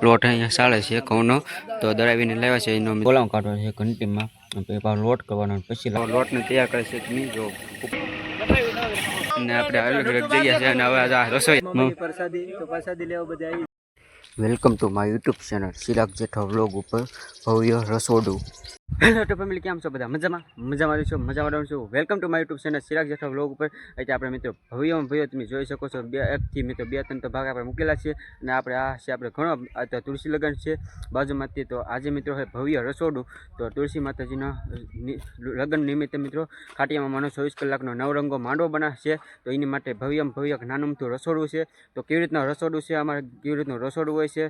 લોટ અહીંયા ચાલે છે ઘઉંનો તો દળાવીને લાવ્યા છે એનો બોલાવ કાઢવો છે ઘંટીમાં લોટ કરવાનો પછી લોટને તૈયાર કરે છે તમે જો ને આપણે અલગ અલગ જગ્યા છે અને હવે આ રસોઈ પ્રસાદી લેવા બધા આવી. Welcome to my YouTube channel Chirag Jetha vlog ઉપર ભવ્ય રસોડું. હેલો તો ફેમિલી, કેમ છો બધા? મજામાં છું. Welcome to my YouTube channel Chirag Jetha vlog ઉપર. એટલે આપણે મિત્રો ભવ્ય તમે જોઈ શકો છો. એકથી મિત્રો 2-3 તો ભાગ આપણે મૂકેલા છે અને આપણે આ છે આપણે ઘણો તો તુલસી લગન છે બાજુમાંથી. તો આજે મિત્રો હોય ભવ્ય રસોડું. તો તુલસી માતાજીના લગ્ન નિમિત્તે મિત્રો ખાટિયામાં માનો 24 કલાકનો નવરંગો માંડવો બનાવશે. તો એની માટે ભવ્ય નાનમતું રસોડું છે. તો કેવી રીતના રસોડું છે, અમારે કેવી રીતનું રસોડું હોય છે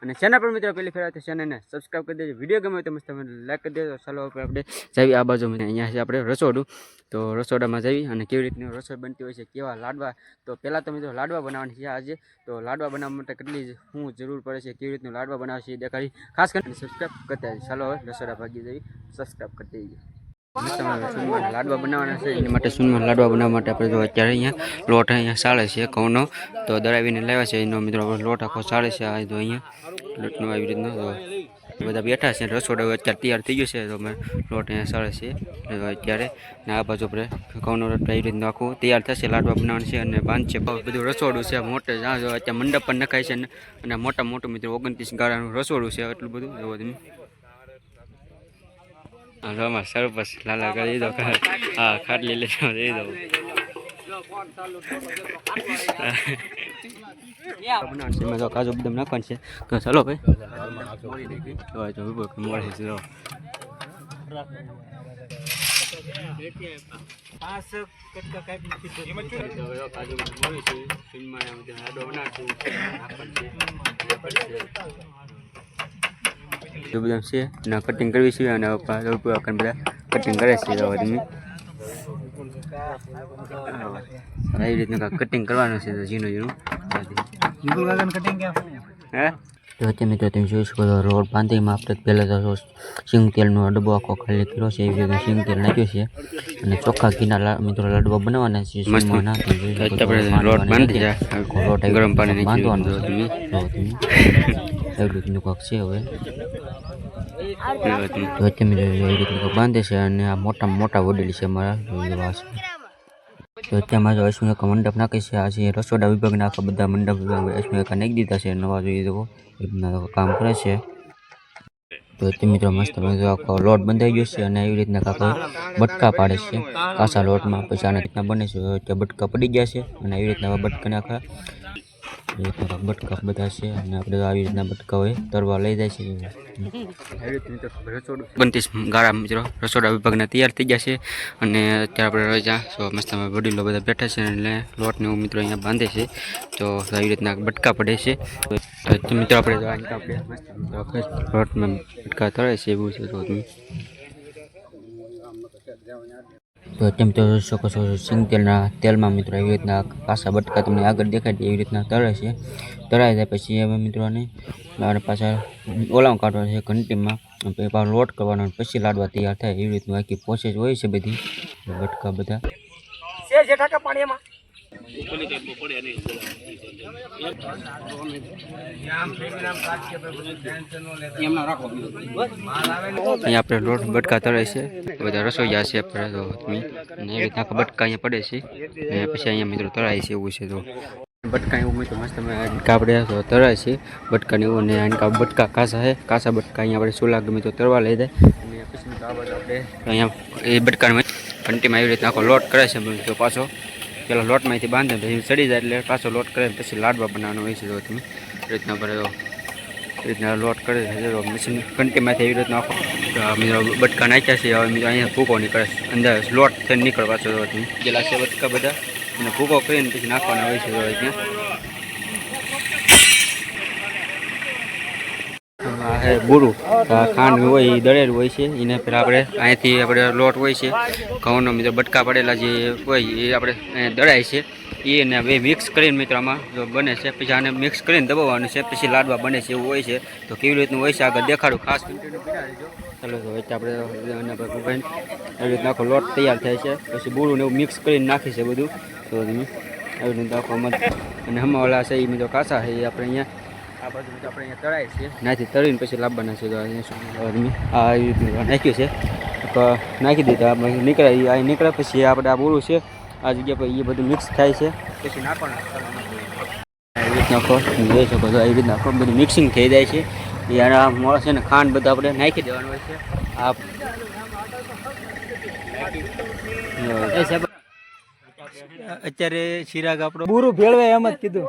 અને ચેનલ પર મિત્રો પહેલી ફેર ચેનલને સબસ્ક્રાઈબ કરી દેજો. વિડીયો ગમે તો મસ્ત લાઈક કરી દેજો. ચાલો આપણે જઈએ આ બાજુ. અહીંયા છે આપણે રસોડું. તો રસોડામાં જઈએ અને કેવી રીતની રસોઈ બનતી હોય છે, કેવા લાડવા. તો પહેલાં તો મિત્રો લાડવા બનાવવાની છે આજે. તો લાડવા બનાવવા માટે કેટલી શું જરૂર પડે છે, કેવી રીતનું લાડવા બનાવે છે એ દેખાડી. ખાસ કરીને સબસ્ક્રાઈબ કરતા જઈએ. ચાલો હવે રસોડા ભાગી જઈએ, સબસ્ક્રાઈબ કરતી જઈએ. લાડવા બનાવવાના છે એની માટે સુનમાં લાડવા બનાવવા માટે આપણે જો અત્યારે અહીંયા લોટ અહીંયા ચાલે છે ઘઉંનો તો દળાવીને લાવ્યા છે એનો મિત્રો લોટ આખો ચાલે છે. આ જો અહીંયા લોટનો આવી રીતનો બધા બેઠા છે. રસોડું અત્યારે તૈયાર થઈ ગયું છે. તો અમે લોટ અહીંયા ચાલે છે અત્યારે ને આ બાજુ આપણે ઘઉંનો લોટ આવી રીતનું આખું તૈયાર થશે. લાડવા બનાવવાનું છે અને બાંધ છે બધું રસોડું છે મોટે. જ્યાં જો અત્યારે મંડપ પણ નખાય છે અને મોટું મિત્રો 29 ગાળાનું રસોડું છે. એટલું બધું જોવો તમે. આમાં સરપસ લાલા કરી દો. હા, ખાટલી લઈ દો. કાજુ બદામ નાખવાનું છે. તો ચાલો ભાઈ મળે છે. બધા છે ને કટિંગ કરવી છે અને બધા કટિંગ કરે છે. એવી રીતનું કટિંગ કરવાનું છે ઝીણું હે. તો અત્યારે મિત્રો તમે જોઈ શકો છો રોડ બાંધીમાં આપણે પહેલાં તો સિંગ તેલનો ડબ્બો આખો ખાલી કર્યો છે. એવી રીતે સિંગ તેલ નાખ્યું છે અને ચોખ્ખા ઘીના મિત્રો લાડવા બનાવવાના છે. લોટ બાંધી ગરમ પાણી બાંધવાનું એવી રીતનું કાંક છે. હવે એવી રીતનું બાંધે છે અને આ મોટા વડીલ છે અમારા. તો અત્યારમાં જો અશ્વિકા મંડપ નાખે છે. આ છે રસોડા વિભાગના આખા બધા મંડપ અશ્વિકા નાખી દીધા છે. નવા જોઈએ તો કામ કરે છે. તો અત્યારે મિત્રો મસ્ત આખો લોટ બંધાઈ ગયો છે અને એવી રીતના કાંક બટકા પાડે છે કાચા લોટમાં. પછી આના રીતના બને છે. ત્યાં બટકા પડી ગયા છે અને એવી રીતના બટકાને આખા બટકા બધા છે અને આપણે આવી રીતના બટકા હોય તરવા લઈ જાય છે. એવી રીતે 29 ગાળા મિત્રો રસોડા વિભાગના તૈયાર થઈ ગયા છે અને અત્યારે આપણે રજા મસ્ત વડીલો બધા બેઠા છે અને લોટને એવું મિત્રો અહીંયા બાંધે છે. તો આવી રીતના બટકા પડે છે. તો મિત્રો આપણે લોટમાં બટકા તળે છે એવું છે. તો તેમ તો જોઈ શકો છો સિંગ તેલમાં મિત્રો એવી રીતના કાસા બટકા તમને આગળ દેખાય એવી રીતના તળે છે. તળાઈ જાય પછી હવે મિત્રોને પાછા ઓલાવ કાઢવા છે ઘંટીમાં. લોટ કરવાનો પછી લાડવા તૈયાર થાય. એવી રીતનું આખી પ્રોસેસ હોય છે બધી. બટકા બધા અહીંયા આપણે લોટ બટકા તળે છે. બધા રસોઈયા છે આપણે તો એવી રીતના બટકા અહીંયા પડે છે અને પછી અહીંયા મિત્રો તળાય છે એવું છે. તો બટકા એવું મિત્રો મસ્ત આપણે તો તળાય છે બટકાને એવું. અને બટકા કાસા બટકા અહીંયા આપણે સોલા ગમે તો તળવા લઈ જાય. અને પછી મિત્રો આ બધું આપણે અહીંયા એ બટકાને ઘંટીમાં એવી રીતના આખો લોટ કરે છે. તો પાછો પેલા લોટમાંથી બાંધે પછી ચડી જાય એટલે પાછો લોટ કરે પછી લાડવા બનાવવાનો હોય છે. તો તમે રીતના ભરે રીતના લોટ કરે છે. મશીન ઘંટીમાંથી એવી રીતના આખો મિત્રો બટકા નાખ્યા છે. હવે મિત્રો અહીંયા ભૂકો નીકળે અંદર લોટ થઈને નીકળે પાછો. તમે પેલા છે બટકા બધા અને ભૂકો કરીને પછી નાખવાના હોય છે. ત્યાં બુરું ખાંડ હોય એ દળેલું હોય છે. એને પહેલાં આપણે અહીંયાથી આપણે લોટ હોય છે ઘઉંનો મિત્રો બટકા પડેલા જે હોય એ આપણે દળાય છે. એને બે મિક્સ કરીને મિત્રો આમાં બને છે. પછી આને મિક્સ કરીને દબાવવાનું છે પછી લાડવા બને છે એવું હોય છે. તો કેવી રીતનું હોય છે આગળ દેખાડું ખાસ. ચાલો તો આપણે એવી રીતના આખો લોટ તૈયાર થાય છે. પછી બુરું ને એવું મિક્સ કરીને નાખી છે બધું. તો તમે આવી રીતે આખો અને હમણાં ઓલા છે એ મિત્રો કાચા છે એ આપણે અહીંયા આ બાજુ તો આપણે અહીંયા તળાય છે, નાથી તળીને પછી લાવવાના છે. તો અહીંયા શું આ રીતનું નાખ્યું છે, તો નાખી દીધા આપણે નીકળ્યા. અહીં નીકળ્યા પછી આપણે આ બોરું છે આ જગ્યા પર એ બધું મિક્સ થાય છે, પછી નાખવાનું એવી રીતના જોઈ શકો છો. એવી રીતના આખું બધું મિક્સિંગ થઈ જાય છે. યાર મોળા છે ને ખાંડ બધું આપણે નાખી દેવાનું હોય છે. આ અત્યારે ચિરાગ આપણો પૂરું ભેળવે એમ જ કીધું.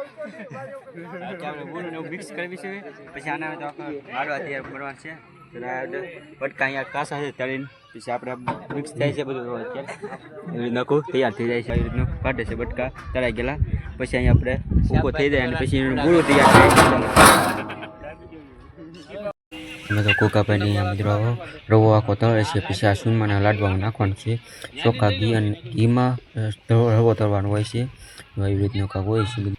મિક્સ કરવી છે, પછી આના લાડવા તૈયાર કરવાના છે. બટકા અહીંયા કાસા છે તળીને, પછી આપણે મિક્સ થાય છે બધું અત્યારે નાખું તૈયાર થઈ જાય છે. આવી રીતનું કાઢે છે બટકા તળાઈ ગયેલા, પછી અહીંયા આપણે ઊભો થઈ જાય અને પછી એનું પૂરું તૈયાર થાય. અમે તો કોકાભાઈની મિત્રો રવો આખો તળે છે, પછી આ સુનમાના લાડવામાં નાખવાનું છે. ચોખ્ખા ઘી અને ઘીમાં રવો તળવાનો હોય છે. એવી રીતનું કાંક હોય છે બધું.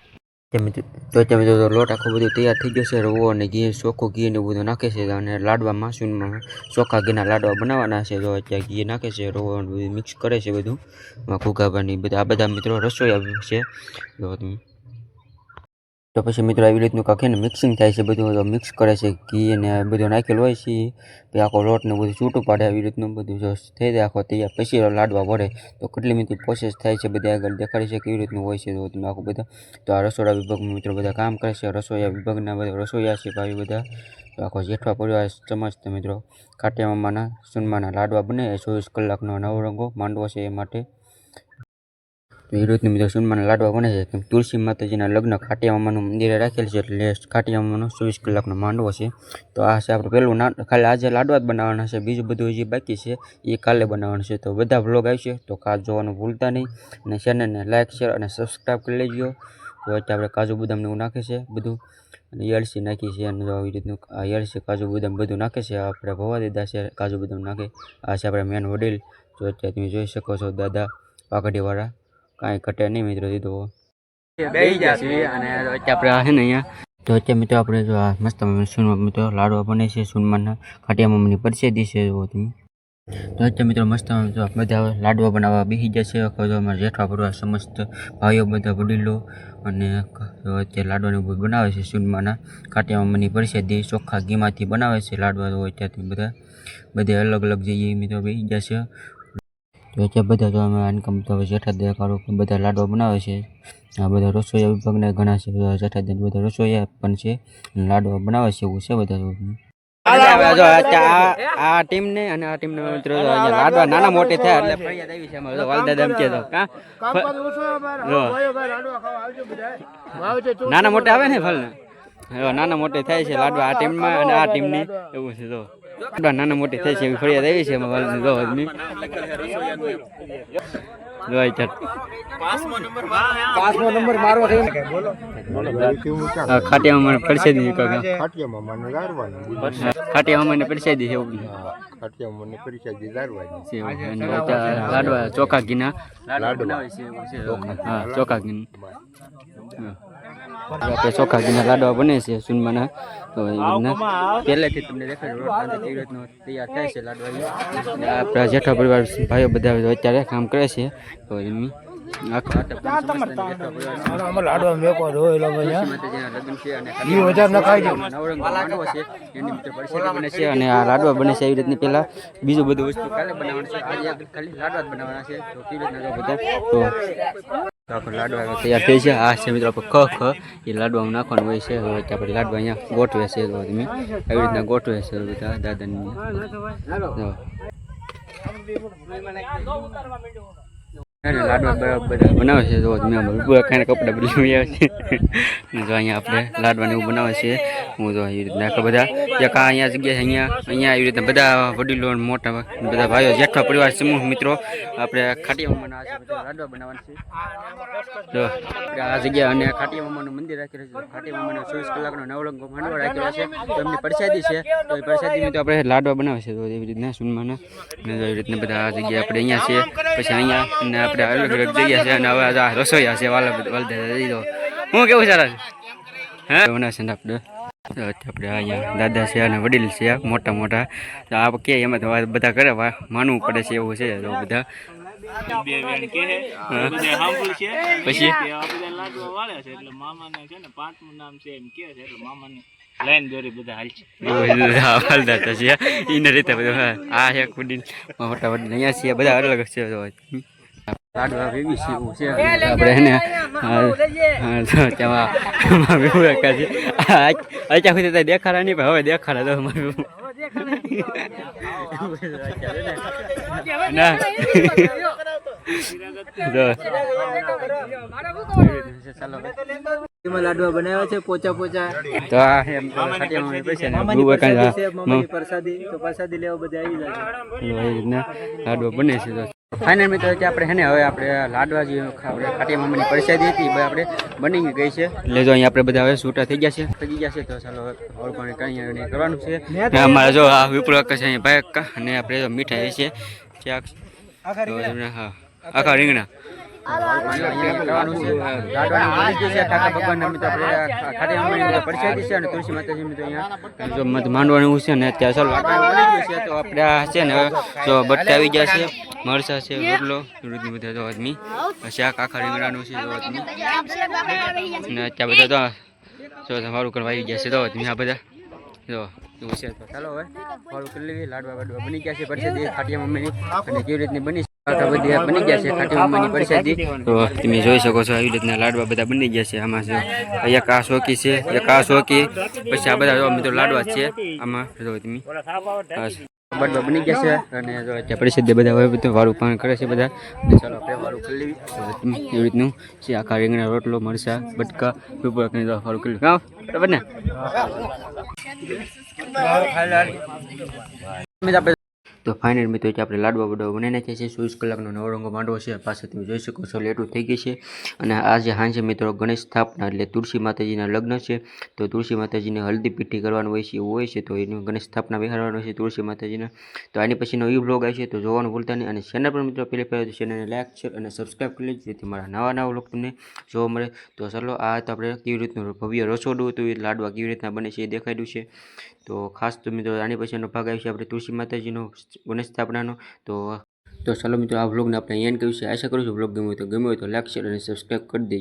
તો તમે તો લોટ આખો બધું તૈયાર થઈ ગયો છે. રવો અને ઘી, ચોખ્ખું ઘી ને બધું નાખે છે અને લાડવામાં સુનમાં ચોખ્ખા ઘીના લાડવા બનાવવાના છે. તો અત્યારે ઘી નાખે છે, રવો બધું મિક્સ કરે છે બધું. કોકાભાઈની બધા આ બધા મિત્રો રસોઈ છે. તો પછી મિત્રો આવી રીતનું કાંક ને મિક્સિંગ થાય છે બધું, તો મિક્સ કરે છે ઘી અને બધું નાખેલું હોય છે. પછી આખો લોટ ને બધું છૂટું પાડે. આવી રીતનું બધું જો થઈ જાય આખો તૈયાર, પછી લાડવા પડે. તો કેટલી મિત્રો પ્રોસેસ થાય છે બધી આગળ દેખાડી છે કેવી રીતનું હોય છે. તો તમે આખું બધા તો આ રસોડા વિભાગમાં મિત્રો બધા કામ કરે છે. રસોઈયા વિભાગના બધા રસોઈયા છે ભાઈ બધા. તો આખો જેઠવા પરિવાર સમજતા મિત્રો કાટિયા મામાના સુનમાના લાડવા બને 24 કલાકનો નવરંગો માંડવો છે એ માટે. તો એ રીતનું મિત્રો સુનમાના લાડવા બને છે. કેમ તુલસી માતાજીના લગ્ન કાટિયા મામાનું મંદિરે રાખેલ છે, એટલે કાટિયા મામાનો 24 કલાકનો માંડવો છે. તો આ છે આપણે પહેલું ખાલી આજે લાડવા જ બનાવવાના છે, બીજું બધું હજી બાકી છે એ કાલે બનાવવાનું છે. તો બધા વ્લોગ આવશે તો ખાસ જોવાનું ભૂલતા નહીં, અને ચેનલને લાઇક શેર અને સબસ્ક્રાઈબ કરી લેજો. તો અત્યારે આપણે કાજુ બદામને એવું નાખે છે બધું, અને એલસી નાખી છે, અને આવી રીતનું આ એલસી કાજુ બદામ બધું નાખે છે. આપણે ભવા દીધા છે કાજુ બદામ નાખે. આ છે આપણે મેન વડીલ. તો અત્યારે તમે જોઈ શકો છો દાદા પાઘડીવાળા, કાંઈ ઘટે નહીં મિત્રો. દીધો બેસી ગયા છીએ અને અત્યારે આપણે છે ને અહીંયા તો અત્યારે મિત્રો આપણે જો આ મસ્ત સુનમાં મિત્રો લાડવા બને છે. સુનમાના કાટિયા મામાની પરસેદી છે. તો અત્યારે મિત્રો મસ્ત બધા લાડવા બનાવવા બેસી જશે. અમારા જેઠવા પરિવાર સમસ્ત ભાઈઓ બધા વડીલો અને અત્યારે લાડવાની બનાવે છે. સુનમાના કાટિયા મામાની પરસેદી ચોખ્ખા ઘીમાંથી બનાવે છે લાડવા. તો અત્યારથી બધે અલગ અલગ જઈએ મિત્રો બેસી જશે. તો અત્યારે બધા તો અમે આનકમ તો જેઠા દેખાડો બધા લાડવા બનાવે છે. આ બધા રસોઈયા વિભાગના ઘણા છે, જેઠા દે બધા રસોઈયા પણ છે, લાડવા બનાવે છે એવું છે બધા. આ ટીમ ને અને આ ટીમ મિત્રો લાડવા નાના મોટે થયા એટલે ફરિયાદ આવી છે. વાલદાદા એમ કહેતો નાના મોટે આવે ને ફળ નાના મોટે થાય છે લાડવા આ ટીમમાં અને આ ટીમની એવું છે. તો નાના મોટી થાય છે એવી ફરિયાદ આવી છે ખાટિયા મામાને પરસેદી લાડવા ચોખા ઘીના ચોખા ઘી આપણે ચોખા ઘીના લાડવા બને છે સુનમાના. તો પહેલેથી તમને દેખાડ્યું તૈયાર થાય છે લાડવા. આપણા જેઠા પરિવાર ભાઈઓ બધા અત્યારે કામ કરે છે. તો એમની અને આ લાડવા બને છે એવી રીતની પેલા બીજું બધું વસ્તુ કાલે બનાવવાનું છે. આજે ખાલી લાડવા જ બનાવવાના છે. તો કેવી રીતના બધા તો આપણે લાડવા તૈયાર થઈ છે. આ છે મિત્રો આપણે ખ એ લાડવામાં નાખવાનું હોય છે. આપણે લાડવા અહીંયા ગોઠવે છે. તો તમે આવી રીતના ગોઠવે છે બધા દાદાની લાડવા બધા બનાવે છે. તો તમે કાંઈ કપડાં બદલી આવે છે. જો અહીંયા આપણે લાડવાને એવું બનાવે છે. હું તો એવી રીતના બધા એક અહીંયા જગ્યાએ અહીંયા એવી રીતના બધા વડીલો મોટા બધા ભાઈઓ જેઠવા પરિવાર સમૂહ મિત્રો આપણે ખાટિયા મામાના લાડવા બનાવવાના છે. તો આ જગ્યા અને ખાટિયા મામાનું મંદિર રાખેલું છે. ખાટિયા મામાનો 24 કલાકનો નવરંગો માંડવો રાખેલો છે. તો એમની પ્રસાદી છે. તો એ પ્રસાદીમાં તો આપણે લાડવા બનાવે છે. તો એવી રીતના સુનમાના એવી રીતના બધા આ જગ્યાએ આપણે અહીંયા છે. પછી અહીંયા અને આપણે અલગ અલગ જગ્યા છે. અને હવે આ રસોઈયા છે વાલદાદા. હું કેવું સારા હે બનાવશે ને આપણે અહીંયા દાદા છે અને વડીલ છે મોટા મોટા. આ કે એમાં તો બધા કરે માનવું પડે છે એવું છે. તો બધા પછી લાડવા વાળે છે એટલે મામાને છે ને 5મું નામ છે એમ કે છે એટલે મામાને લાઈન દોરી બધા હાલ છે. હાલતા તો છે એને રીતે બધું આ એક બધી મોટા વડીલ અહીંયા છીએ બધા અલગ છે લાડવા વેવી છે એવું છે આપણે એને તેમાં વેવું છે અચ્છા સુધી દેખાડા નહીં પણ હવે દેખાડા તો ના ચાલો એમાં લાડવા બનાવ્યા છે પોચા પોચા. તો આ એમ તો ખાટિયામાં પૈસા ને મામાની બહુ પ્રસાદી છે, કાંઈ મામાની પ્રસાદી તો પ્રસાદી લેવા બધા આવી જાય લાડવા બને છે તો ફાઇનલ મિત્રો કે આપણે હે ને હવે આપણે લાડવા જે આપણે ખાટિયા મામાની પ્રસાદી હતી એ આપણે બની ગઈ છે એટલે જો અહીંયા આપણે બધા હવે છૂટા થઈ ગયા છે તો ચાલો હવે ઓળખાણ કઈ કરવાનું છે અમારે જો આ વિપુલ અક્કા છે અહીંયા ભાઈ અક્કા અને આપણે જો મીઠાઈ છે ચાક હા આખા રીંગણા કરવાનું છે લાડવાની બની ગઈ છે ઠાકા ભગવાનના મિત્રો આપણે ખાટિયા મામાની બધા પ્રસાદી છે અને તુલસી માતાજી મિત્રો અહીંયા જો મત માંડવાનું છે ને ત્યાં ચાલો લાડવાનું બની ગયું છે તો આપણે આ છે ને જો બટકા આવી ગયા છે મરસા છે રોટલો દૂધની બધા જો આદમી શાક આખા રીંગણાનું છે જો આદમી અને ત્યાં બધા જો વાળું કરવા આવી ગયા છે તો આદમી આ બધા જો એવું છે તો ચાલો હવે વાળું કરી લેવી લાડવા વાડવા બની ગયા છે પ્રસાદી ખાટિયા મમ્મીની અને કેવી રીતની બની બધી બની ગયા છે ખાટિયા મમ્મીની પ્રસાદી તો તમે જોઈ શકો છો આવી રીતના લાડવા બધા બની ગયા છે આમાં જો એક આ શોકી છે એક આ શોકી પછી આ બધા મિત્રો લાડવા છે આમાં જો તમે લાડવા બની ગયા છે અને જો ત્યાં પ્રસિદ્ધ બધા હવે બધું વાળું પાણી કરે છે બધા ચાલો આપણે વાળું કરી લેવી એવી રીતનું છે આખા રીંગણા રોટલો મરસા બટકા વાળું કરી લેવું કાં બરાબર ને તો ફાઇનલ મિત્રો આપણે લાડવા બડવા બનાવી નાખ્યા છે 24 કલાકનો નવરંગો માંડવો છે પાછળ તમે જોઈ શકો છો લેટું થઈ ગઈ છે અને આજે સાંજે મિત્રો ગણેશ સ્થાપના એટલે તુલસી માતાજીના લગ્ન છે તો તુલસી માતાજીને હલ્દી પીઠી કરવાનું હોય છે એવું હોય છે તો એની ગણેશ સ્થાપના બેહાડવાનું છે તુલસી માતાજીને તો આની પછીનો એ વ્લોગ આવશે તો જોવાનું ભૂલતા નહીં અને ચેનલ પર મિત્રો પહેલી ચેનલને લાઈક શેર અને સબસ્ક્રાઈબ કરી લેજો જેથી મારા નવા વ્લોગ તમને જોવા મળે તો ચાલો આ તો આપણે કેવી રીતનું ભવ્ય રસોડું હતું એ લાડવા કેવી રીતના બને છે એ દેખાડ્યું છે તો ખાસ તો મિત્રો આની પછીનો ભાગ આવશે આપણે તુલસી માતાજીનો ગણેશ સ્થાપનાનો તો ચાલો મિત્રો આ વ્લોગને આપણે એન્ડ કર્યું છે આશા કરું છું વ્લોગ ગમ્યો હોય તો લાઈક શેર અને સબસ્ક્રાઈબ કરી દેજો.